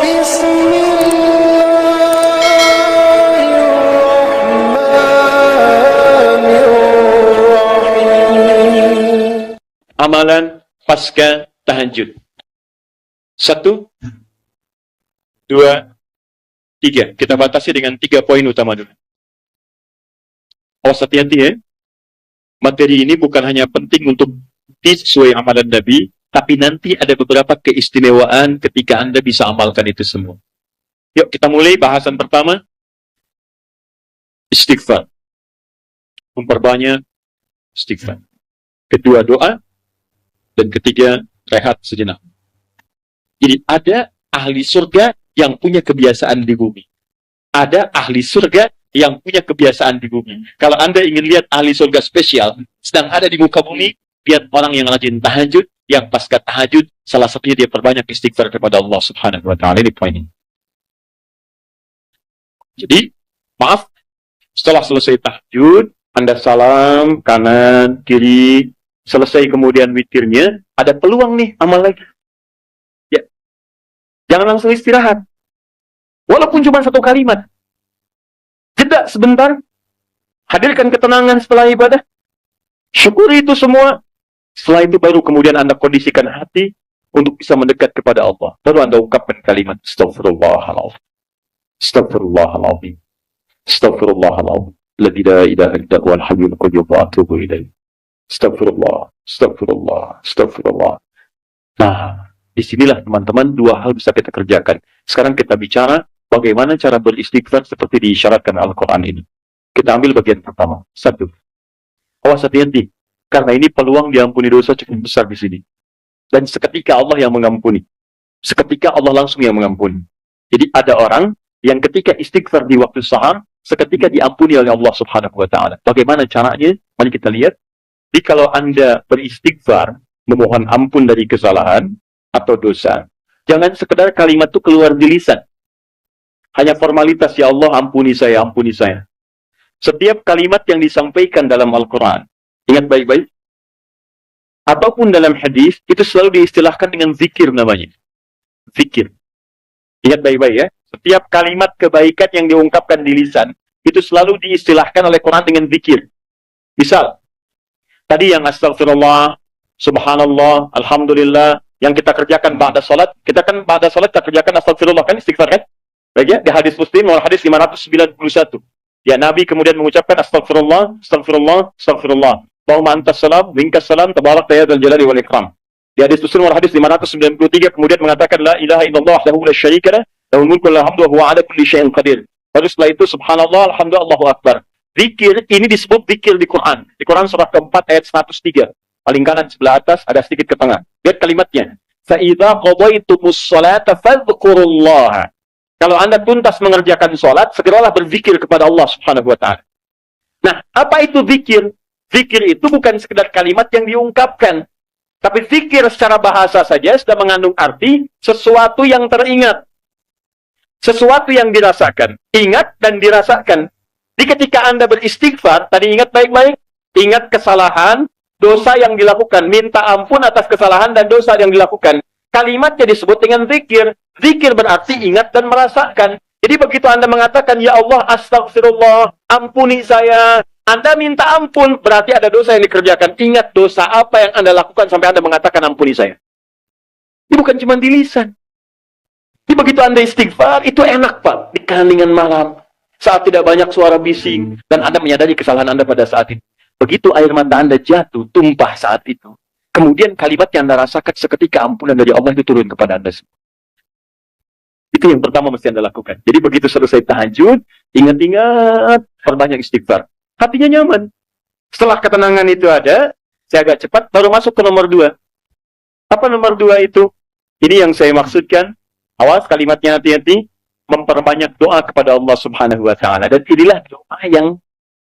Bismillahirrahmanirrahim. Amalan pasca tahajud. 1, 2, 3. Kita batasi dengan 3 poin utama dulu. Awas hati-hati ya. Materi ini bukan hanya penting untuk sesuai amalan Nabi, tapi nanti ada beberapa keistimewaan ketika Anda bisa amalkan itu semua. Yuk kita mulai bahasan pertama. Istighfar. Memperbanyak istighfar. Kedua doa. Dan ketiga rehat sejenak. Jadi ada ahli surga yang punya kebiasaan di bumi. Ada ahli surga yang punya kebiasaan di bumi. Kalau Anda ingin lihat ahli surga spesial sedang ada di muka bumi, lihat orang yang rajin tahajud, yang pasca tahajud, salah satunya dia perbanyak istighfar kepada Allah Subhanahu wa Ta'ala. Ini poin ini. Jadi, maaf, setelah selesai tahajud, Anda salam kanan, kiri, selesai kemudian witirnya, ada peluang nih amal lagi. Ya, jangan langsung istirahat. Walaupun cuma 1 kalimat. Jeda sebentar, hadirkan ketenangan setelah ibadah, syukuri itu semua. Setelah itu baru kemudian Anda kondisikan hati untuk bisa mendekat kepada Allah. Baru Anda ungkapkan kalimat Astaghfirullahaladzim. Astaghfirullahaladzim. Astaghfirullahaladzim. La ilaha illa huwal hayyul qayyum wa atubu ilaih. Astaghfirullah. Astaghfirullah. Astaghfirullah. Nah, disinilah teman-teman 2 hal bisa kita kerjakan. Sekarang kita bicara bagaimana cara beristighfar seperti diisyaratkan Al-Quran ini. Kita ambil bagian pertama. 1. Awas hati-hati. Karena ini peluang diampuni dosa cukup besar di sini. Dan seketika Allah yang mengampuni. Seketika Allah langsung yang mengampuni. Jadi ada orang yang ketika istighfar di waktu sahar, seketika diampuni oleh Allah Subhanahu wa Ta'ala. Bagaimana caranya? Mari kita lihat. Jadi kalau Anda beristighfar, memohon ampun dari kesalahan atau dosa, jangan sekedar kalimat itu keluar di lisan. Hanya formalitas, ya Allah ampuni saya, ampuni saya. Setiap kalimat yang disampaikan dalam Al-Quran, ingat baik-baik, ataupun dalam hadis, itu selalu diistilahkan dengan zikir namanya. Zikir. Ingat baik-baik ya. Setiap kalimat kebaikan yang diungkapkan di lisan, itu selalu diistilahkan oleh Quran dengan zikir. Misal, tadi yang astagfirullah, subhanallah, alhamdulillah, yang kita kerjakan ba'da salat, kita kan ba'da salat kita kerjakan astagfirullah, kan istighfar kan? Baik ya, di hadis Muslim, hadis 591. Ya, Nabi kemudian mengucapkan astagfirullah, astagfirullah, astagfirullah. Allahumma antas salam, minkas salam, tabarak ya dzal jalali wal ikram. Di hadis Muslim hadis 593 kemudian mengatakan la ilaha illallah wahdahu la syarika lah, lahul mulku wa lahul hamdu wa huwa ala kulli syai'in qadir. Lalu setelah itu subhanallah, alhamdulillah, Allahu akbar. Zikir ini disebut zikir di Quran. Di Quran surah keempat ayat 103. Paling kanan sebelah atas, ada sedikit ke tengah. Lihat kalimatnya. Fa idza qadaitumus sholata fadhkurullaha. Kalau Anda tuntas mengerjakan sholat, segeralah berzikir kepada Allah Subhanahu wa Ta'ala. Nah, apa itu zikir? Zikir itu bukan sekedar kalimat yang diungkapkan. Tapi zikir secara bahasa saja sudah mengandung arti sesuatu yang teringat. Sesuatu yang dirasakan. Ingat dan dirasakan. Jadi ketika Anda beristighfar, tadi ingat baik-baik. Ingat kesalahan, dosa yang dilakukan. Minta ampun atas kesalahan dan dosa yang dilakukan. Kalimatnya disebut dengan zikir. Zikir berarti ingat dan merasakan. Jadi begitu Anda mengatakan, ya Allah, astagfirullah, ampuni saya. Anda minta ampun, berarti ada dosa yang dikerjakan. Ingat dosa apa yang Anda lakukan sampai Anda mengatakan ampuni saya. Ini bukan cuma di lisan. Jadi begitu Anda istighfar, itu enak Pak. Di keheningan malam. Saat tidak banyak suara bising. Dan Anda menyadari kesalahan Anda pada saat itu. Begitu air mata Anda jatuh, tumpah saat itu. Kemudian kalimat yang Anda rasakan seketika ampunan dari Allah itu turun kepada Anda semua. Itu yang pertama mesti Anda lakukan. Jadi begitu selesai tahajud, ingat-ingat, perbanyak istighfar. Hatinya nyaman. Setelah ketenangan itu ada, saya agak cepat, baru masuk ke nomor 2. Apa nomor 2 itu? Ini yang saya maksudkan. Awas kalimatnya hati-hati. Memperbanyak doa kepada Allah Subhanahu wa Ta'ala. Dan inilah doa yang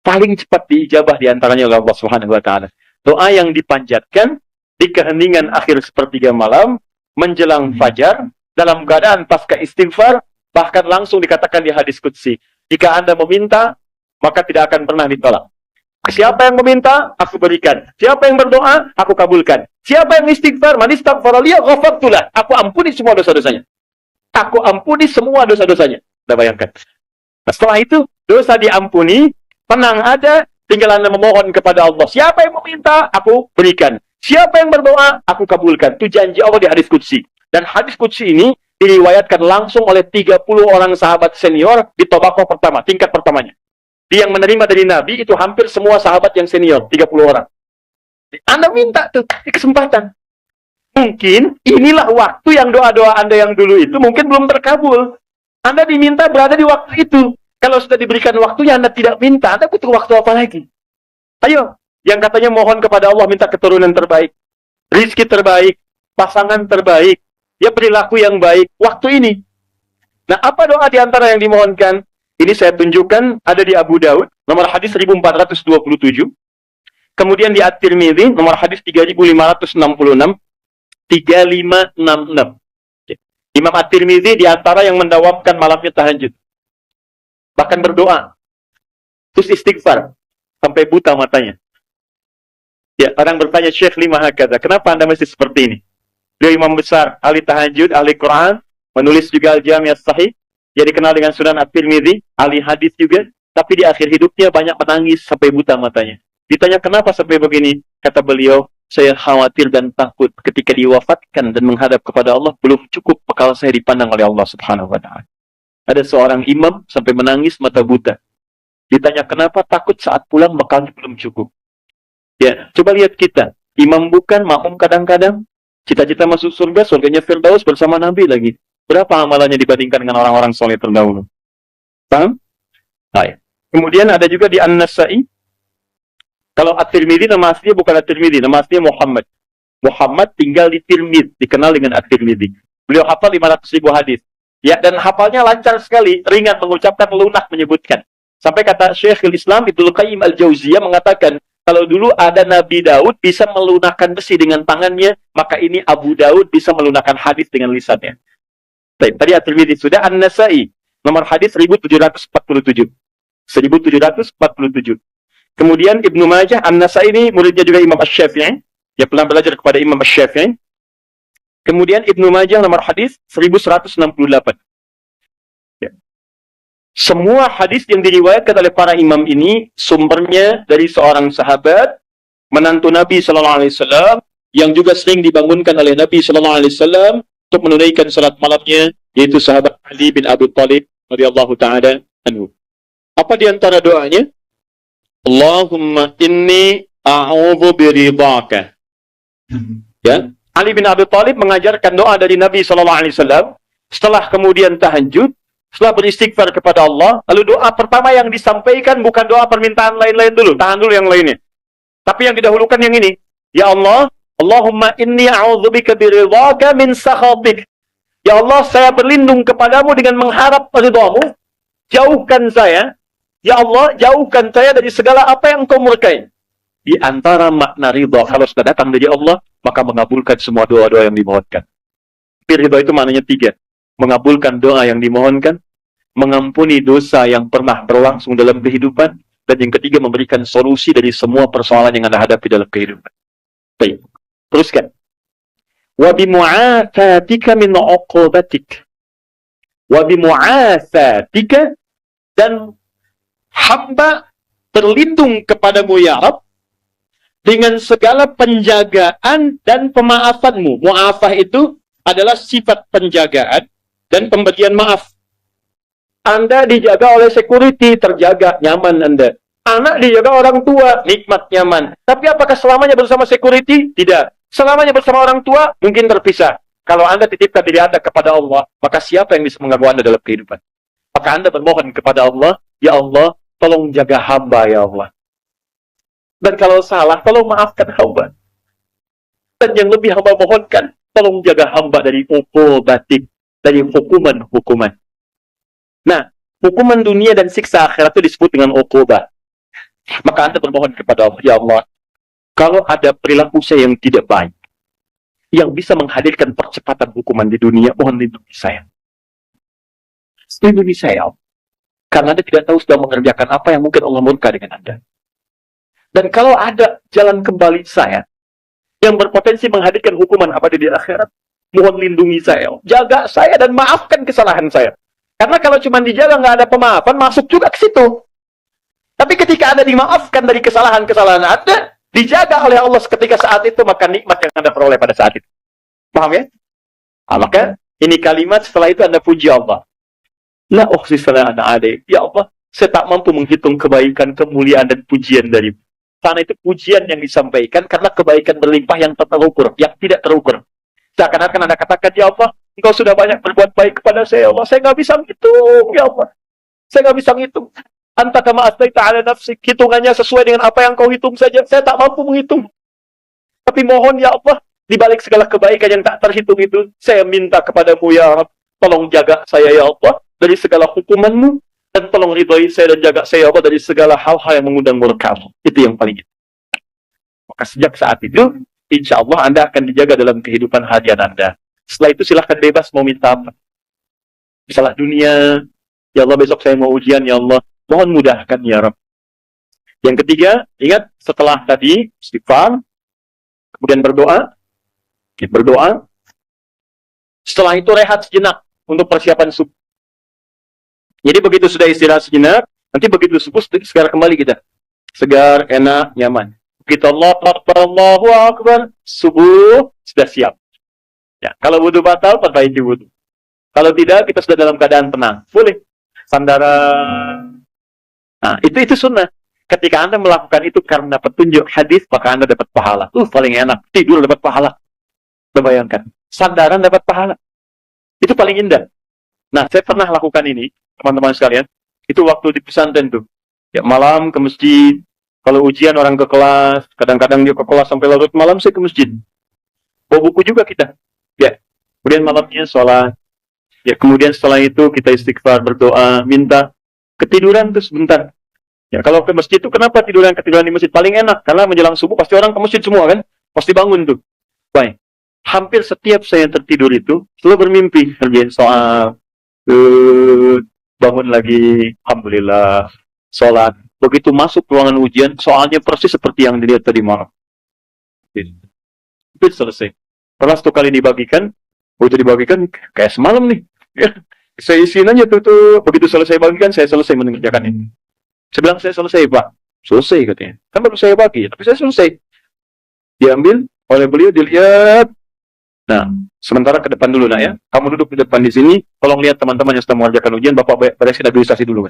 paling cepat diijabah diantaranya oleh Allah Subhanahu wa Ta'ala. Doa yang dipanjatkan di keheningan akhir sepertiga malam, menjelang fajar, dalam keadaan pasca istighfar, bahkan langsung dikatakan di hadis qudsi, jika Anda meminta, maka tidak akan pernah ditolak. Siapa yang meminta, aku berikan. Siapa yang berdoa, aku kabulkan. Siapa yang istighfar, man istaghfara liya ghafartulah, aku ampuni semua dosa-dosanya. Aku ampuni semua dosa-dosanya. Anda bayangkan. Nah, setelah itu, dosa diampuni, tenang ada, tinggal Anda memohon kepada Allah. Siapa yang meminta, aku berikan. Siapa yang berdoa, aku kabulkan. Itu janji Allah di hadis qudsi. Dan hadis qudsi ini diriwayatkan langsung oleh 30 orang sahabat senior di tabaqah pertama, tingkat pertamanya. Dia yang menerima dari Nabi itu hampir semua sahabat yang senior, 30 orang. Anda minta tuh, di kesempatan. Mungkin inilah waktu yang doa-doa Anda yang dulu itu mungkin belum terkabul. Anda diminta berada di waktu itu. Kalau sudah diberikan waktunya Anda tidak minta, Anda butuh waktu apa lagi? Ayo, yang katanya mohon kepada Allah minta keturunan terbaik, rizki terbaik, pasangan terbaik, ya perilaku yang baik, waktu ini. Nah, apa doa di antara yang dimohonkan? Ini saya tunjukkan ada di Abu Daud, nomor hadis 1427. Kemudian di At-Tirmidzi, nomor hadis 3566. 3566. Imam At-Tirmidzi di antara yang mendawamkan malamnya tahajud. Bahkan berdoa. Terus istighfar. Sampai buta matanya. Ya, orang bertanya, Syekh lima hakadha, kenapa Anda masih seperti ini? Beliau imam besar, ahli tahajud, ahli Quran, menulis juga Al-Jami' As-Sahih, dia dikenal dengan Sunan At-Tirmidzi, ahli hadis juga, tapi di akhir hidupnya banyak menangis sampai buta matanya. Ditanya kenapa sampai begini? Kata beliau, saya khawatir dan takut ketika diwafatkan dan menghadap kepada Allah, belum cukup bekal saya dipandang oleh Allah Subhanahu wa Ta'ala. Ada seorang imam sampai menangis mata buta. Ditanya kenapa, takut saat pulang bekalnya belum cukup. Ya, coba lihat kita. Imam bukan, makmum kadang-kadang. Cita-cita masuk surga, surganya Firdaus bersama Nabi lagi. Berapa amalannya dibandingkan dengan orang-orang soleh terdahulu? Paham? Baik. Kemudian ada juga di An-Nasa'i. Kalau At-Tirmidzi nama aslinya bukan At-Tirmidzi, nama aslinya Muhammad. Muhammad tinggal di Tirmidz, dikenal dengan At-Tirmidzi. Beliau hafal 500.000 hadis. Ya, dan hafalnya lancar sekali, ringan mengucapkan, lunak menyebutkan. Sampai kata Syekhul Islam Ibnu Qayyim Al-Jauziyah mengatakan, kalau dulu ada Nabi Daud bisa melunakkan besi dengan tangannya, maka ini Abu Daud bisa melunakkan hadis dengan lisannya. Baik, tadi At-Tirmidzi sudah. An-Nasa'i, nomor hadis 1747. 1747. Kemudian Ibnu Majah, An-Nasa'i ini muridnya juga Imam Asy-Syafi'i. Dia pernah belajar kepada Imam Asy-Syafi'i. Kemudian Ibnu Majah nomor hadis 1168. Ya. Semua hadis yang diriwayatkan oleh para imam ini sumbernya dari seorang sahabat, menantu Nabi sallallahu alaihi wasallam yang juga sering dibangunkan oleh Nabi sallallahu alaihi wasallam untuk menunaikan salat malamnya, yaitu sahabat Ali bin Abi Thalib radhiyallahu taala anhu. Apa di antara doanya? Allahumma inni a'udzu biridhaka. Ya, Ali bin Abi Thalib mengajarkan doa dari Nabi sallallahu alaihi wasallam setelah kemudian tahajud, setelah beristighfar kepada Allah, lalu doa pertama yang disampaikan bukan doa permintaan lain-lain dulu, tahan dulu yang lainnya. Tapi yang didahulukan yang ini. Ya Allah, Allahumma inni a'udzubika biridhaka min sakhatik. Ya Allah, saya berlindung kepadamu dengan mengharap ridhamu. Jauhkan saya. Ya Allah, jauhkan saya dari segala apa yang Engkau murkai. Di antara makna ridha, kalau sudah datang dari Allah, maka mengabulkan semua doa-doa yang dimohonkan. Ridha itu maknanya 3. Mengabulkan doa yang dimohonkan, mengampuni dosa yang pernah berlangsung dalam kehidupan, dan yang ketiga memberikan solusi dari semua persoalan yang Anda hadapi dalam kehidupan. Baik, teruskan. Wa bimu'afatika min 'uqubatik. Wa bimu'afatika, dan hamba terlindung kepadamu ya Rabb dengan segala penjagaan dan pemaafanmu. Mu'afah itu adalah sifat penjagaan dan pemberian maaf. Anda dijaga oleh security, terjaga, nyaman Anda. Anak dijaga orang tua, nikmat, nyaman. Tapi apakah selamanya bersama security? Tidak. Selamanya bersama orang tua, mungkin terpisah. Kalau Anda titipkan diri Anda kepada Allah, maka siapa yang bisa mengganggu Anda dalam kehidupan? Maka Anda bermohon kepada Allah, ya Allah, tolong jaga hamba ya Allah. Dan kalau salah, tolong maafkan hamba. Dan yang lebih hamba mohonkan, tolong jaga hamba dari uqubatik, dari hukuman-hukuman. Nah, hukuman dunia dan siksa akhirat itu disebut dengan uqubah. Maka Anda bermohon kepada Allah, ya Allah, kalau ada perilaku saya yang tidak baik, yang bisa menghadirkan percepatan hukuman di dunia, mohon lindungi saya. Lindungi saya, Allah. Karena Anda tidak tahu sedang mengerjakan apa yang mungkin Allah murka dengan Anda. Dan kalau ada jalan kembali saya yang berpotensi menghadirkan hukuman abadi di akhirat, Mohon lindungi saya. Jaga saya dan maafkan kesalahan saya. Karena kalau cuma dijaga nggak ada pemaafan, masuk juga ke situ. Tapi ketika Anda dimaafkan dari kesalahan-kesalahan Anda, dijaga oleh Allah ketika saat itu, maka nikmat yang Anda peroleh pada saat itu. Paham ya? Maka ini kalimat setelah itu Anda puji Allah. La ukhsi sana'an 'alaik. Ya Allah, saya tak mampu menghitung kebaikan, kemuliaan, dan pujian darimu. Karena itu pujian yang disampaikan karena kebaikan berlimpah yang tak terukur, yang tidak terukur. Seakan-akan Anda katakan, ya Allah, Engkau sudah banyak berbuat baik kepada saya, ya Allah. Saya nggak bisa menghitung, ya Allah. Saya nggak bisa menghitung. Anta kama asnaita ala nafsik. Hitungannya sesuai dengan apa yang kau hitung saja. Saya tak mampu menghitung. Tapi mohon, ya Allah, di balik segala kebaikan yang tak terhitung itu, saya minta kepadamu, ya Rabb, tolong jaga saya, ya Allah, dari segala hukumanmu, dan tolong ridhoi saya dan jaga saya, ya Allah, dari segala hal-hal yang mengundang murka-Mu. Itu yang paling itu. Maka sejak saat itu, insya Allah Anda akan dijaga dalam kehidupan harian Anda. Setelah itu silahkan bebas mau minta apa. Misalnya dunia, ya Allah besok saya mau ujian, ya Allah, mohon mudahkan, ya Rabb. Yang ketiga, ingat setelah tadi istighfar, kemudian berdoa. Setelah itu rehat sejenak untuk persiapan subuh. Jadi begitu sudah istirahat sejenak, nanti begitu subuh segar kembali kita. Segar, enak, nyaman. Begitu Allahu Akbar, subuh sudah siap. Ya, kalau wudhu batal, perbaiki wudhu. Kalau tidak, kita sudah dalam keadaan tenang. Boleh. Sandaran. Nah, itu sunnah. Ketika Anda melakukan itu karena petunjuk hadis, maka Anda dapat pahala. Paling enak. Tidur dapat pahala. Bayangkan. Sandaran dapat pahala. Itu paling indah. Nah, saya pernah lakukan ini, teman-teman sekalian. Itu waktu di pesantren tuh. Ya, malam ke masjid. Kalau ujian orang ke kelas, kadang-kadang dia ke kelas sampai larut malam, saya ke masjid. Bawa buku juga kita. Ya. Kemudian malamnya sholat. Ya, kemudian setelah itu kita istighfar, berdoa, minta. Ketiduran tuh sebentar. Ya, kalau ke masjid itu kenapa ketiduran di masjid paling enak? Karena menjelang subuh pasti orang ke masjid semua kan? Pasti bangun tuh. Baik. Hampir setiap saya tertidur itu selalu bermimpi kerjain soal, bangun lagi, alhamdulillah, sholat. Begitu masuk ruangan ujian, soalnya persis seperti yang dilihat tadi malam. Itu selesai. Setelah satu kali dibagikan, begitu dibagikan kayak semalam nih. Ya, saya isiin aja tuh. Begitu selesai bagikan, saya selesai mengerjakan ini. Saya bilang, saya selesai, Pak. Selesai katanya. Kan baru saya bagi, tapi saya selesai. Diambil oleh beliau, dilihat. Nah, sementara ke depan dulu, nak ya. Kamu duduk di depan di sini, tolong lihat teman-teman yang sedang mengerjakan ujian, Bapak beresin administrasi dulu.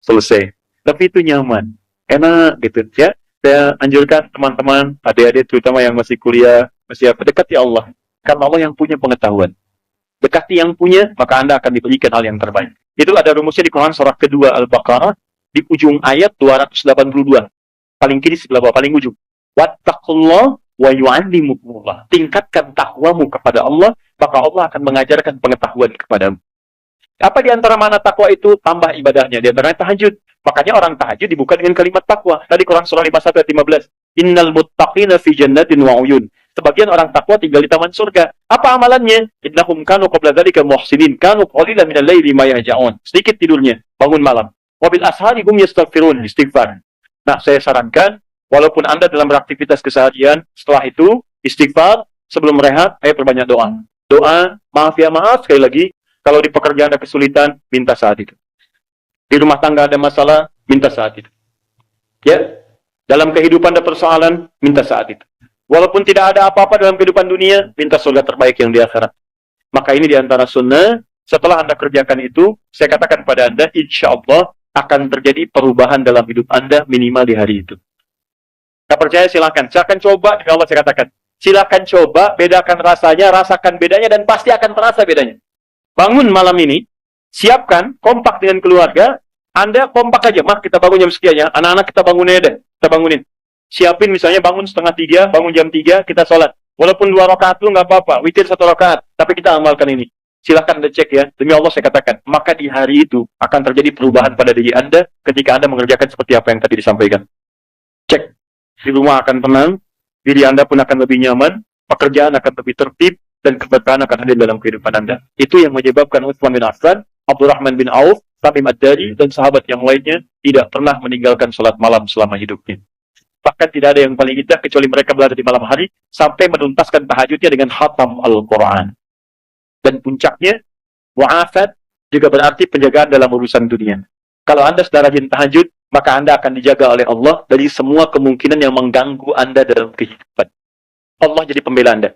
Selesai. Tapi itu nyaman. Enak gitu, ya. Saya anjurkan teman-teman, adik-adik terutama yang masih kuliah, masih apa, dekati Allah. Karena Allah yang punya pengetahuan. Dekati yang punya, maka Anda akan diberikan hal yang terbaik. Itu ada rumusnya di Quran surah kedua Al-Baqarah, di ujung ayat 282. Paling kiri sebelah bawah, paling ujung. Wattaqullah wa yu'allimukumullah. Tingkatkan takwamu kepada Allah, maka Allah akan mengajarkan pengetahuan kepadamu. Apa di antara mana takwa itu? Tambah ibadahnya. Di antaranya tahajud. Makanya orang tahajud dibuka dengan kalimat takwa. Tadi Quran surah 51 ayat 15. Innal muttaqina fi jannatin wa uyun. Sebagian orang takwa tinggal di taman surga. Apa amalannya? Innahum kanu qabla dzalika muhsinin, kanu qalilan minal laili ma yahja'un. Sedikit tidurnya, bangun malam. Wa bil ashari hum yastaghfirun, istighfar. Nah, saya sarankan walaupun Anda dalam beraktivitas keseharian, setelah itu istighfar, sebelum rehat, ayo perbanyak doa. Doa, maaf ya maaf, sekali lagi, kalau di pekerjaan ada kesulitan, minta saat itu. Di rumah tangga ada masalah, minta saat itu. Ya, dalam kehidupan ada persoalan, minta saat itu. Walaupun tidak ada apa-apa dalam kehidupan dunia, minta surga terbaik yang di akhirat. Maka ini di antara sunnah, setelah Anda kerjakan itu, saya katakan pada Anda, insya Allah akan terjadi perubahan dalam hidup Anda minimal di hari itu. Tidak percaya silakan. Silakan coba, Allah saya katakan. Silakan coba, bedakan rasanya, rasakan bedanya, dan pasti akan terasa bedanya. Bangun malam ini, siapkan, kompak dengan keluarga, Anda kompak aja, Mak kita bangun jam sekian ya, anak-anak kita bangunin deh, kita bangunin. Siapin misalnya bangun 2:30, bangun jam 3, kita sholat. Walaupun 2 rakaat lu nggak apa-apa, witir 1 rakaat, tapi kita amalkan ini. Silahkan Anda cek ya, demi Allah saya katakan, maka di hari itu akan terjadi perubahan pada diri Anda ketika Anda mengerjakan seperti apa yang tadi disampaikan. Cek. Di rumah akan tenang, diri Anda pun akan lebih nyaman, pekerjaan akan lebih tertib, dan keberkahan akan hadir dalam kehidupan Anda. Itu yang menyebabkan Utsman bin Affan, Abdurrahman bin Auf, Tamim Ad-Dari, dan sahabat yang lainnya tidak pernah meninggalkan sholat malam selama hidupnya. Bahkan tidak ada yang paling indah kecuali mereka berada di malam hari sampai menuntaskan tahajudnya dengan khatam Al-Quran. Dan puncaknya, mu'afat juga berarti penjagaan dalam urusan dunia. Kalau Anda sedang rajin tahajud, maka Anda akan dijaga oleh Allah dari semua kemungkinan yang mengganggu Anda dalam kehidupan. Allah jadi pembela Anda.